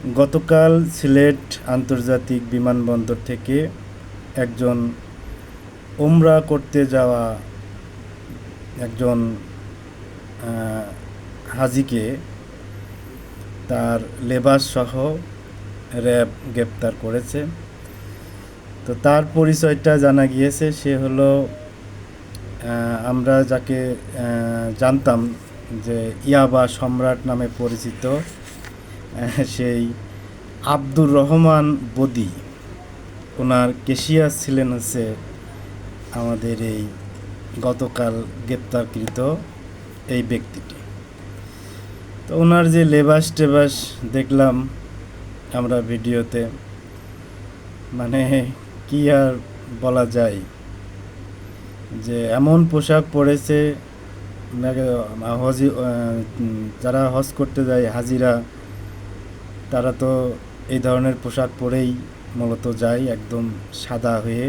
গতকাল সিলেট আন্তর্জাতিক বিমানবন্দর থেকে একজন উমরা করতে যাওয়া একজন হাজিকে তার লেবাস সহ র্যাব গ্রেপ্তার করেছে। তো তার পরিচয়টা জানা গিয়েছে, সে হলো আমরা যাকে জানতাম যে ইয়াবা সম্রাট নামে পরিচিত সেই আব্দুর রহমান বদি। ওনার কেশিয়াস ছিলেন হচ্ছে আমাদের এই গতকাল গ্রেপ্তারকৃত এই ব্যক্তিটি। তো ওনার যে লেবাস টেবাস দেখলাম আমরা ভিডিওতে, মানে কি আর বলা যায়, যে এমন পোশাক পরেছে যারা হজ করতে যায় হাজিরা, তারা তো এই ধরনের পোশাক পরেই মূলত যায়, একদম সাদা হয়ে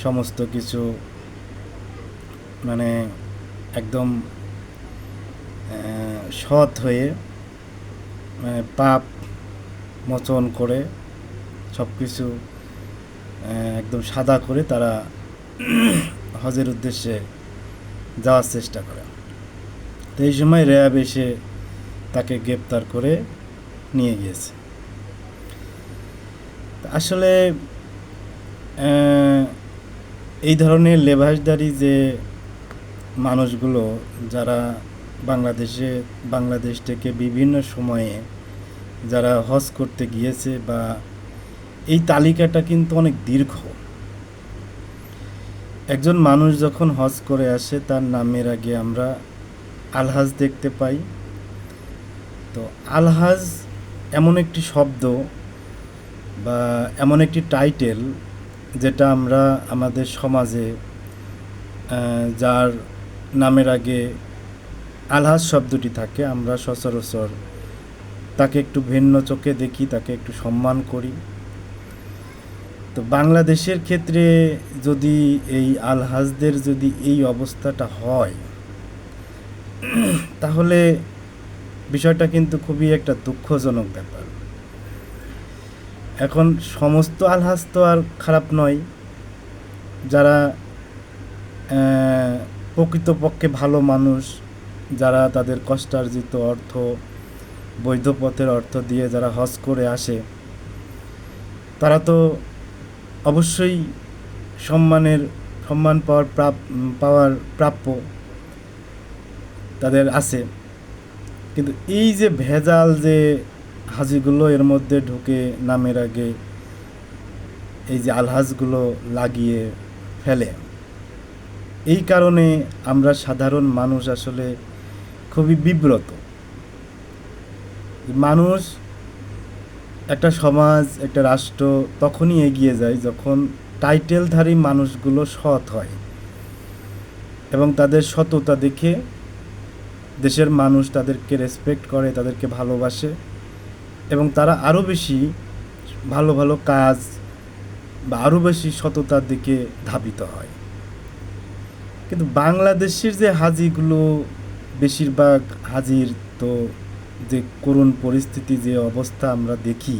সমস্ত কিছু মানে একদম সৎ হয়ে পাপ মোচন করে সব কিছু একদম সাদা করে তারা হজের উদ্দেশ্যে যাওয়ার চেষ্টা করে। তো এই সময় র্যাব এসে তাকে গ্রেপ্তার করে নিয়ে গিয়েছে। আসলে এই ধরনের লেবাসদারি যে মানুষগুলো যারা বাংলাদেশ থেকে বিভিন্ন সময়ে যারা হজ করতে গিয়েছে, বা এই তালিকাটা কিন্তু অনেক দীর্ঘ। একজন মানুষ যখন হজ করে আসে তার নামের আগে আমরা আলহাজ দেখতে পাই। তো আলহাজ এমন একটি শব্দ বা এমন একটি টাইটেল যেটা আমরা আমাদের সমাজে যার নামের আগে আলহাজ শব্দটি থাকে, আমরা সচরাচর তাকে একটু ভিন্ন চোখে দেখি, তাকে একটু সম্মান করি। তো বাংলাদেশের ক্ষেত্রে যদি এই আলহাজদের যদি এই অবস্থাটা হয়, তাহলে বিষয়টা কিন্তু খুবই একটা দুঃখজনক ব্যাপার। এখন সমস্ত আলহাজ তো আর খারাপ নয়, যারা প্রকৃতপক্ষে ভালো মানুষ, যারা তাদের কষ্টার্জিত অর্থ, বৈধ পথের অর্থ দিয়ে যারা হজ করে আসে, তারা তো অবশ্যই সম্মান পাওয়ার প্রাপ্য তাদের আছে। কিন্তু এই যে ভেজাল যে হাজিগুলো এর মধ্যে ঢুকে নামের আগে এই যে আলহাজগুলো লাগিয়ে ফেলে, এই কারণে আমরা সাধারণ মানুষ আসলে খুবই বিব্রত। মানুষ, একটা সমাজ, একটা রাষ্ট্র তখনই এগিয়ে যায় যখন টাইটেলধারী মানুষগুলো সৎ হয় এবং তাদের সততা দেখে দেশের মানুষ তাদেরকে রেসপেক্ট করে, তাদেরকে ভালোবাসে এবং তারা আরও বেশি ভালো ভালো কাজ বা আরও বেশি সততার দিকে ধাবিত হয়। কিন্তু বাংলাদেশের যে হাজিগুলো, বেশিরভাগ হাজির তো যে করুণ পরিস্থিতি, যে অবস্থা আমরা দেখি,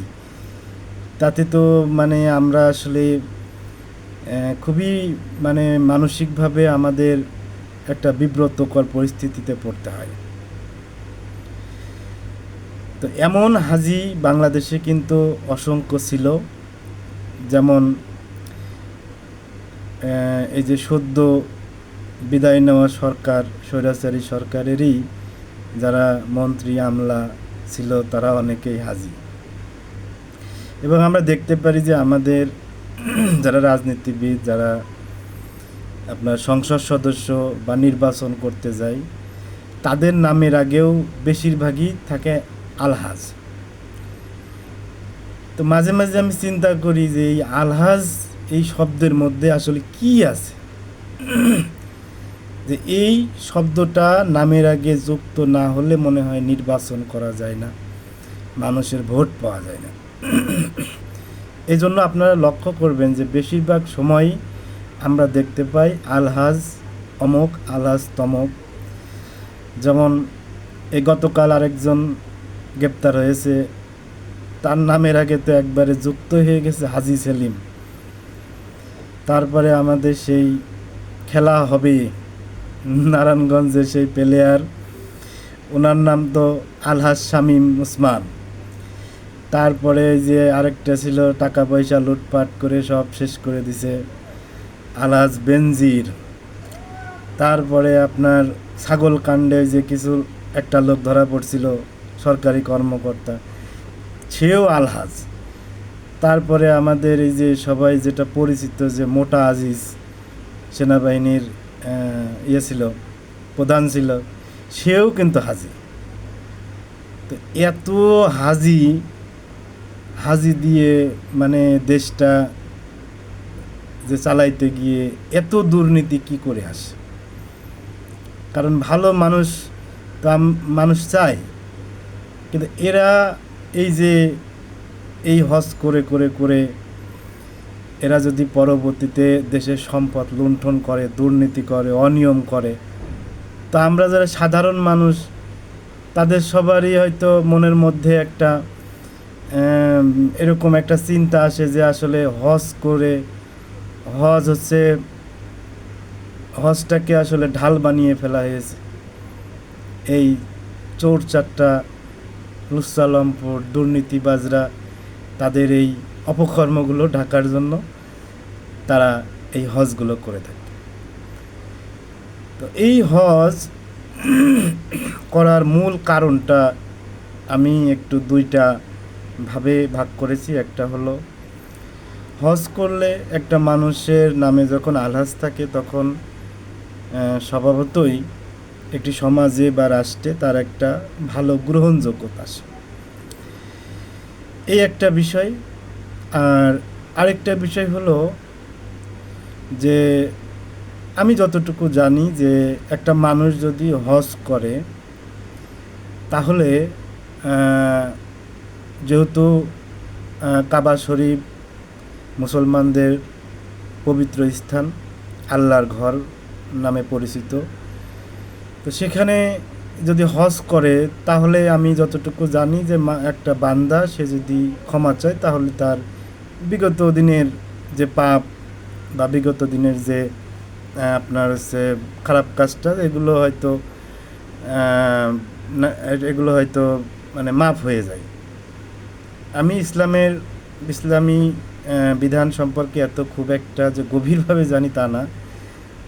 তাতে তো মানে আমরা আসলে খুবই মানে মানসিকভাবে আমাদের একটা বিব্রতকর পরিস্থিতিতে পড়তে হয়। তো এমন হাজি বাংলাদেশে কিন্তু অসংখ্য ছিল। যেমন এই যে সদ্য বিদায় নেওয়া সরকার, স্বৈরাচারী সরকারেরই যারা মন্ত্রী আমলা ছিল, তারা অনেকেই হাজি। এবং আমরা দেখতে পারি যে আমাদের যারা রাজনীতিবিদ, যারা আপনার সংসদ সদস্য বা নির্বাচন করতে যায়, তাদের নামের আগেও বেশিরভাগই থাকে আলহাজ। তো মাঝে মাঝে আমি চিন্তা করি যে এই আলহাজ এই শব্দের মধ্যে আসলে কি আছে, যে এই শব্দটা নামের আগে যুক্ত না হলে মনে হয় নির্বাচন করা যায় না, মানুষের ভোট পাওয়া যায় না। এই জন্য আপনারা লক্ষ্য করবেন যে বেশিরভাগ সময়ই আমরা দেখতে পাই আলহাজ অমুক, আলহাজ তমক। যেমন এই গতকাল আরেকজন গ্রেপ্তার হয়েছে, তার নামের আগে তো একবারে যুক্ত হয়ে গেছে হাজী সেলিম। তারপরে আমাদের সেই খেলা হবে নারায়ণগঞ্জের সেই প্লেয়ার, ওনার নাম তো আলহাজ শামীম ওসমান। তারপরে যে আরেকটা ছিল টাকা পয়সা লুটপাট করে সব শেষ করে দিছে, আলহাজ বেনজির। তারপরে আপনার ছাগল কাণ্ডে যে কিছু একটা লোক ধরা পড়ছিল, সরকারি কর্মকর্তা, সেও আলহাজ। তারপরে আমাদের এই যে সবাই যেটা পরিচিত যে মোটা আজিজ, সেনাবাহিনীর ছিল, প্রধান ছিল, সেও কিন্তু হাজি। তো এত হাজি হাজি দিয়ে মানে দেশটা যে চালাইতে গিয়ে এত দুর্নীতি কি করে আসে? কারণ ভালো মানুষ তো মানুষ চায়, কিন্তু এরা এই যে এই হজ করে করে করে এরা যদি পরবর্তীতে দেশের সম্পদ লুণ্ঠন করে, দুর্নীতি করে, অনিয়ম করে, তো আমরা যারা সাধারণ মানুষ তাদের সবারই হয়তো মনের মধ্যে একটা এরকম একটা চিন্তা আসে যে আসলে হজ করে, হজ হচ্ছে, হজটাকে আসলে ঢাল বানিয়ে ফেলা হয়েছে এই চোর চারটা, লুচ্চালম্পট, দুর্নীতিবাজরা তাদের এই অপকর্মগুলো ঢাকার জন্য তারা এই হজগুলো করে থাকে। তো এই হজ করার মূল কারণটা আমি একটু দুইটা ভাবে ভাগ করেছি। একটা হলো, হজ করলে একটা মানুষের নামে যখন আলহাজ থাকে তখন স্বভাবতই একটি সমাজে বা রাষ্ট্রে তার একটা ভালো গ্রহণযোগ্যতা আসে, এই একটা বিষয়। আর আরেকটা বিষয় হলো যে আমি যতটুকু জানি যে একটা মানুষ যদি হজ করে তাহলে যেহেতু কাবা শরীফ মুসলমানদের পবিত্র স্থান, আল্লাহর ঘর নামে পরিচিত, তো সেখানে যদি হজ করে তাহলে আমি যতটুকু জানি যে একটা বান্দা সে যদি ক্ষমা চায় তাহলে তার বিগত দিনের যে পাপ বা বিগত দিনের যে আপনার হচ্ছে খারাপ কাজটা, এগুলো হয়তো মানে মাফ হয়ে যায়। আমি ইসলামী বিধান সম্পর্কে এত খুব একটা যে গভীরভাবে জানি তা না,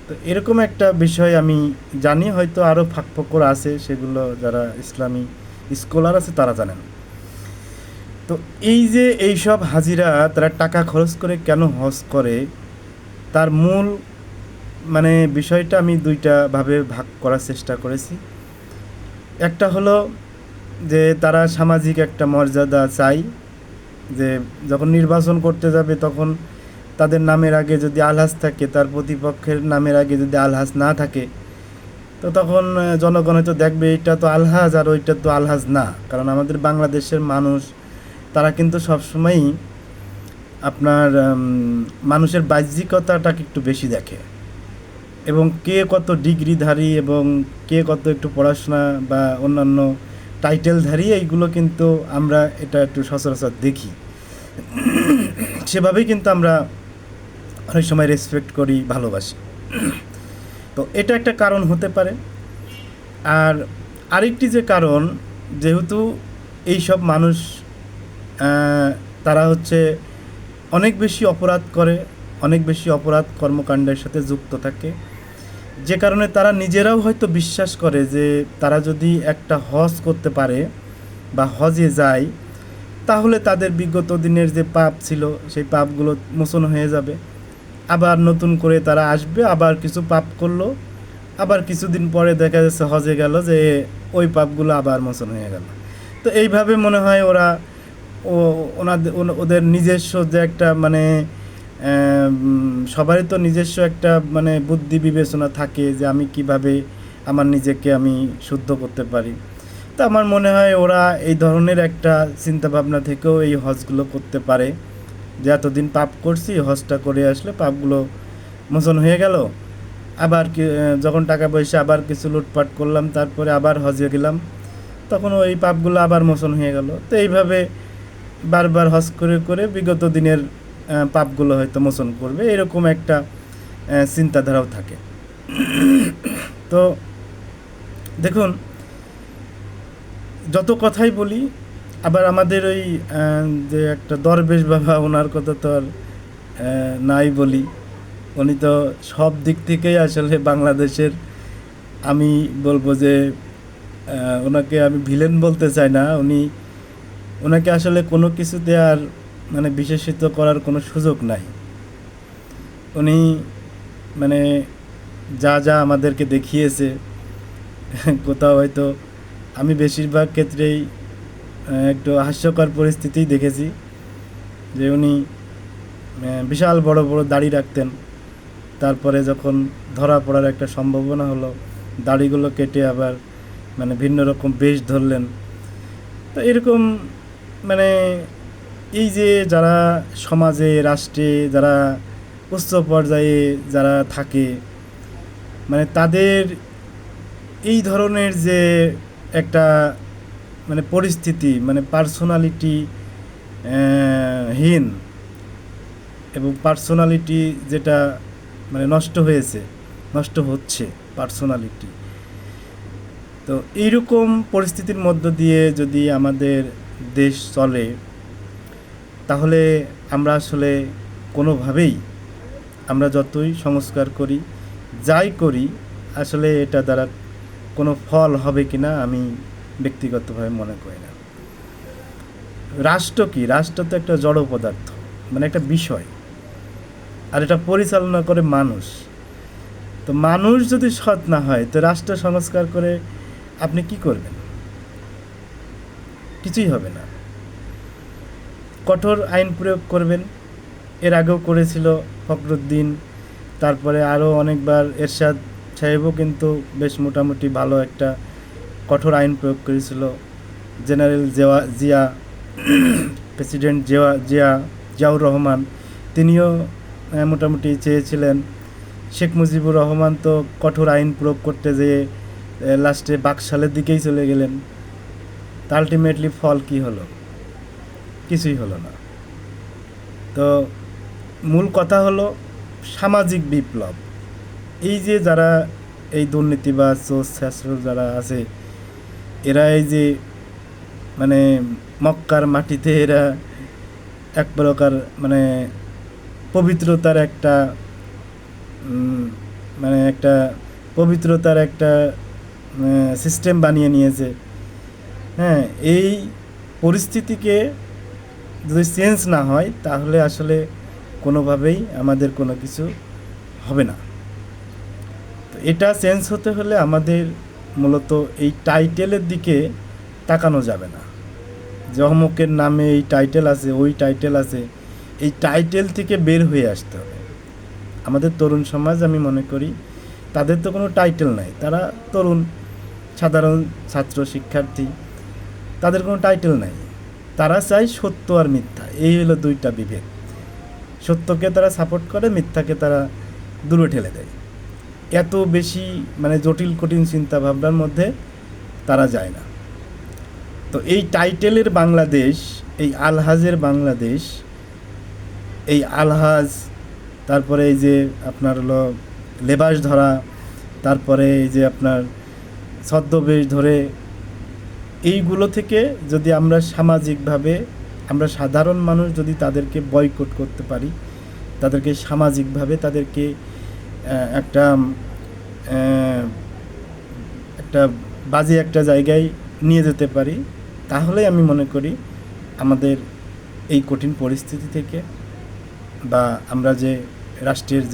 তো এরকম একটা বিষয় আমি জানি, হয়তো আরও ফাঁকফোকর আছে, সেগুলো যারা ইসলামী স্কলার আছে তারা জানেন। তো এই যে এইসব হাজিরা তারা টাকা খরচ করে কেন হজ করে, তার মূল মানে বিষয়টা আমি দুইটা ভাবে ভাগ করার চেষ্টা করেছি। একটা হলো যে তারা সামাজিক একটা মর্যাদা চাই, যে যখন নির্বাচন করতে যাবে তখন তাদের নামের আগে যদি আলহাজ থাকে, তার প্রতিপক্ষের নামের আগে যদি আলহাজ না থাকে, তো তখন জনগণ হয়তো দেখবে এটা তো আলহাজ আর ওইটা তো আলহাজ না। কারণ আমাদের বাংলাদেশের মানুষ তারা কিন্তু সবসময়ই আপনার মানুষের বাহ্যিকতাটাকে একটু বেশি দেখে, এবং কে কত ডিগ্রিধারী এবং কে কত একটু পড়াশোনা বা অন্যান্য টাইটেলধারী, এইগুলো কিন্তু আমরা এটা একটু সচরাচর দেখি, সেভাবেই কিন্তু আমরা অনেক সময় রেসপেক্ট করি, ভালোবাসি। তো এটা একটা কারণ হতে পারে। আর আরেকটি যে কারণ, যেহেতু এইসব মানুষ তারা হচ্ছে অনেক বেশি অপরাধ করে, অনেক বেশি অপরাধ কর্মকাণ্ডের সাথে যুক্ত থাকে, যে কারণে তারা নিজেরাও হয়তো বিশ্বাস করে যে তারা যদি একটা হজ করতে পারে বা হজে যায় তাহলে তাদের বিগত দিনের যে পাপ ছিল সেই পাপগুলো মোচন হয়ে যাবে, আবার নতুন করে তারা আসবে, আবার কিছু পাপ করলো, আবার কিছুদিন পরে দেখা যাচ্ছে হজে গেল যে ওই পাপগুলো আবার মোচন হয়ে গেল। তো এইভাবে মনে হয় ওদের নিজস্ব যে একটা মানে সবারই তো নিজস্ব একটা মানে বুদ্ধি বিবেচনা থাকে যে আমি কিভাবে আমার নিজেকে আমি শুদ্ধ করতে পারি। তো আমার মনে হয় ওরা এই ধরনের একটা চিন্তাভাবনা থেকেও এই হজগুলো করতে পারে, যে এতদিন পাপ করছি, হজটা করে আসলে পাপগুলো মোচন হয়ে গেল, আবার যখন টাকা পয়সা আবার কিছু লুটপাট করলাম তারপরে আবার হজে গেলাম, তখন ওই পাপগুলো আবার মোচন হয়ে গেল। তো এইভাবে বারবার হজ করে করে বিগত দিনের পাপগুলো হয়তো মোচন করবে, এরকম একটা চিন্তাধারাও থাকে। তো দেখুন, যত কথাই বলি, আবার আমাদের ওই যে একটা দরবেশ বাবা, ওনার কথা তো আর নাই বলি। উনি তো সব দিক থেকেই আসলে বাংলাদেশের, আমি বলবো যে ওনাকে আমি ভিলেন বলতে চাই না। ওনাকে আসলে কোনো কিছুতে আর মানে বিশেষিত করার কোনো সুযোগ নাই। উনি মানে যা যা আমাদেরকে দেখিয়েছে, কোথাও হয়তো আমি বেশিরভাগ ক্ষেত্রেই একটু হাস্যকর পরিস্থিতিই দেখেছি, যে উনি বিশাল বড় বড় দাড়ি রাখতেন, তারপরে যখন ধরা পড়ার একটা সম্ভাবনা হলো, দাড়িগুলো কেটে আবার মানে ভিন্ন রকম বেশ ধরলেন। তো এরকম মানে এই যে যারা সমাজে, রাষ্ট্রে যারা উচ্চ পর্যায়ে যারা থাকে, মানে তাদের এই ধরনের যে একটা মানে পরিস্থিতি, মানে পার্সোনালিটি হীন এবং পার্সোনালিটি যেটা মানে নষ্ট হয়েছে, নষ্ট হচ্ছে পার্সোনালিটি। তো এইরকম পরিস্থিতির মধ্য দিয়ে যদি আমাদের দেশ চলে, তাহলে আমরা আসলে কোনোভাবেই, আমরা যতই সংস্কার করি, যাই করি, আসলে এটা দ্বারা কোনো ফল হবে কিনা আমি ব্যক্তিগতভাবে মনে করি না। রাষ্ট্র কি? রাষ্ট্র তো একটা জড় পদার্থ, মানে একটা বিষয়, আর এটা পরিচালনা করে মানুষ। তো মানুষ যদি সৎ না হয়, তো রাষ্ট্র সংস্কার করে আপনি কি করবেন? কিছুই হবে না। কঠোর আইন প্রয়োগ করবেন, এর আগেও করেছিল ফখরুদ্দিন, তারপরে আরও অনেকবার এরশাদ সাহেবও কিন্তু বেশ মোটামুটি ভালো একটা কঠোর আইন প্রয়োগ করেছিল। জেনারেল জিয়া, প্রেসিডেন্ট জিয়াউর রহমান, তিনিও মোটামুটি চেয়েছিলেন। শেখ মুজিবুর রহমান তো কঠোর আইন প্রয়োগ করতে যেয়ে লাস্টে বাকশালের দিকেই চলে গেলেন। তা আলটিমেটলি ফল কি হলো? কিছুই হলো না। তো মূল কথা হলো সামাজিক বিপ্লব। এই যে যারা এই দুর্নীতিবাজ, চোর ছাত্র যারা আছে, এরা এই যে মানে মক্কার মাটিতে এরা এক প্রকার মানে পবিত্রতার একটা মানে একটা পবিত্রতার একটা সিস্টেম বানিয়ে নিয়েছে। হ্যাঁ, এই পরিস্থিতিকে যদি চেঞ্জ না হয়, তাহলে আসলে কোনোভাবেই আমাদের কোনো কিছু হবে না। তো এটা চেঞ্জ হতে হলে আমাদের মূলত এই টাইটেলের দিকে তাকানো যাবে না, যে অমুকের নামে এই টাইটেল আছে, ওই টাইটেল আছে, এই টাইটেল থেকে বের হয়ে আসতে হবে। আমাদের তরুণ সমাজ, আমি মনে করি তাদের তো কোনো টাইটেল নাই, তারা তরুণ সাধারণ ছাত্র শিক্ষার্থী, তাদের কোনো টাইটেল নাই। তারা চায় সত্য আর মিথ্যা, এই হলো দুইটা বিভেদ। সত্যকে তারা সাপোর্ট করে, মিথ্যাকে তারা দূরে ঠেলে দেয়। এত বেশি মানে জটিল কঠিন চিন্তা ভাবনার মধ্যে তারা যায় না। তো এই টাইটেলের বাংলাদেশ, এই আলহাজের বাংলাদেশ, এই আলহাজ, তারপরে এই যে আপনার হলো লেবাস ধরা, তারপরে এই যে আপনার ছদ্মবেশ ধরে, এইগুলো থেকে যদি আমরা সামাজিকভাবে, আমরা সাধারণ মানুষ যদি তাদেরকে বয়কট করতে পারি, তাদেরকে সামাজিকভাবে তাদেরকে একটা একটা বাজে একটা জায়গায় নিয়ে যেতে পারি, তাহলে আমি মনে করি আমাদের এই কঠিন পরিস্থিতি থেকে, বা আমরা যে রাষ্ট্রের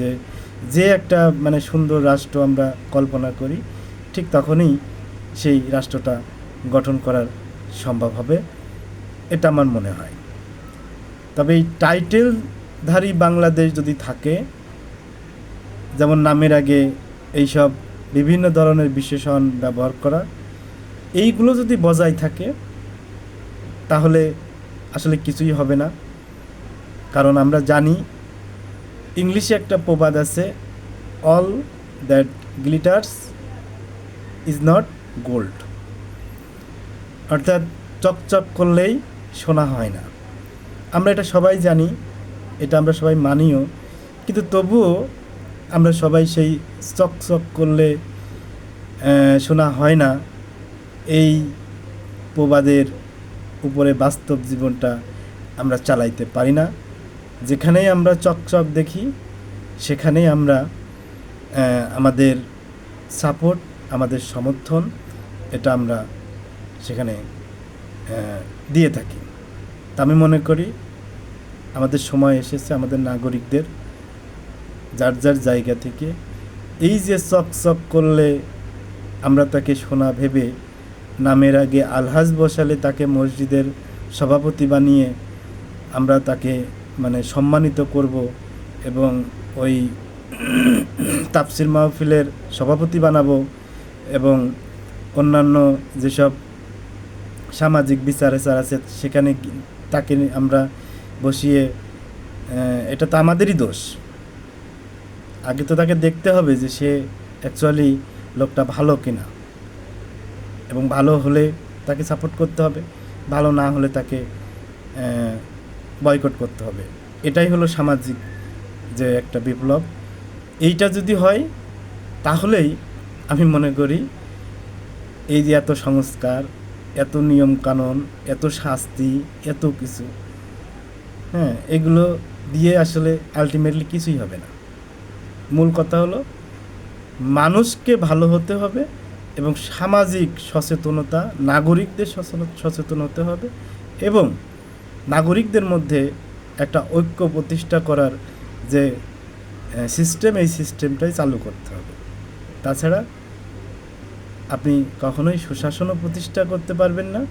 যে একটা মানে সুন্দর রাষ্ট্র আমরা কল্পনা করি, ঠিক তখনই সেই রাষ্ট্রটা গঠন করার সম্ভব হবে, এটা আমার মনে হয়। তবে এই টাইটেলধারী বাংলাদেশ যদি থাকে, যেমন নামের আগে এইসব বিভিন্ন ধরনের বিশেষণ ব্যবহার করা, এইগুলো যদি বজায় থাকে, তাহলে আসলে কিছুই হবে না। কারণ আমরা জানি, ইংলিশে একটা প্রবাদ আছে, all that glitters is not gold. অর্থাৎ চকচক করলেই সোনা হয় না। আমরা এটা সবাই জানি, এটা আমরা সবাই মানিও, কিন্তু তবুও আমরা সবাই সেই চকচক করলে সোনা হয় না এই প্রবাদের উপরে বাস্তব জীবনটা আমরা চালাইতে পারি না। যেখানেই আমরা চকচক দেখি সেখানেই আমরা আমাদের সাপোর্ট, আমাদের সমর্থন এটা আমরা সেখানে দিয়ে থাকি। তা আমি মনে করি আমাদের সময় এসেছে আমাদের নাগরিকদের যার যার জায়গা থেকে এই যে চকচক করলে আমরা তাকে সোনা ভেবে নামের আগে আলহাজ বসালে তাকে মসজিদের সভাপতি বানিয়ে আমরা তাকে মানে সম্মানিত করব এবং ওই তাফসির মাহফিলের সভাপতি বানাবো এবং অন্যান্য যেসব সামাজিক বিচার আচার আছে সেখানে তাকে আমরা বসিয়ে, এটা তো আমাদেরই দোষ। আগে তো তাকে দেখতে হবে যে সে অ্যাকচুয়ালি লোকটা ভালো কিনা, এবং ভালো হলে তাকে সাপোর্ট করতে হবে, ভালো না হলে তাকে বয়কট করতে হবে। এটাই হলো সামাজিক যে একটা বিপ্লব। এইটা যদি হয় তাহলেই আমি মনে করি এই যে এত সংস্কার, এত নিয়ম কানুন, এত শাস্তি, এত কিছু, এগুলো দিয়ে আসলে আলটিমেটলি কিছুই হবে না। মূল কথা হলো মানুষকে ভালো হতে হবে এবং সামাজিক সচেতনতা, নাগরিকদের সচেতন হতে হবে এবং নাগরিকদের মধ্যে একটা ঐক্য প্রতিষ্ঠা করার যে সিস্টেম, এই সিস্টেমটাই চালু করতে হবে। তাছাড়া আপনি কখনোই সুশাসনও প্রতিষ্ঠা করতে পারবেন না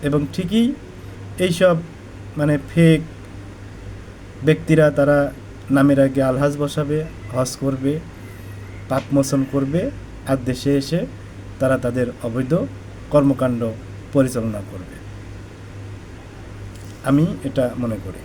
এবং ঠিকই এইসব মানে ফেক ব্যক্তিরা তারা নামের আগে আলহাজ বসাবে, হজ করবে, পাপ মোচন করবে, আর দেশে এসে তারা তাদের অবৈধ কর্মকাণ্ড পরিচালনা করবে। আমি এটা মনে করি।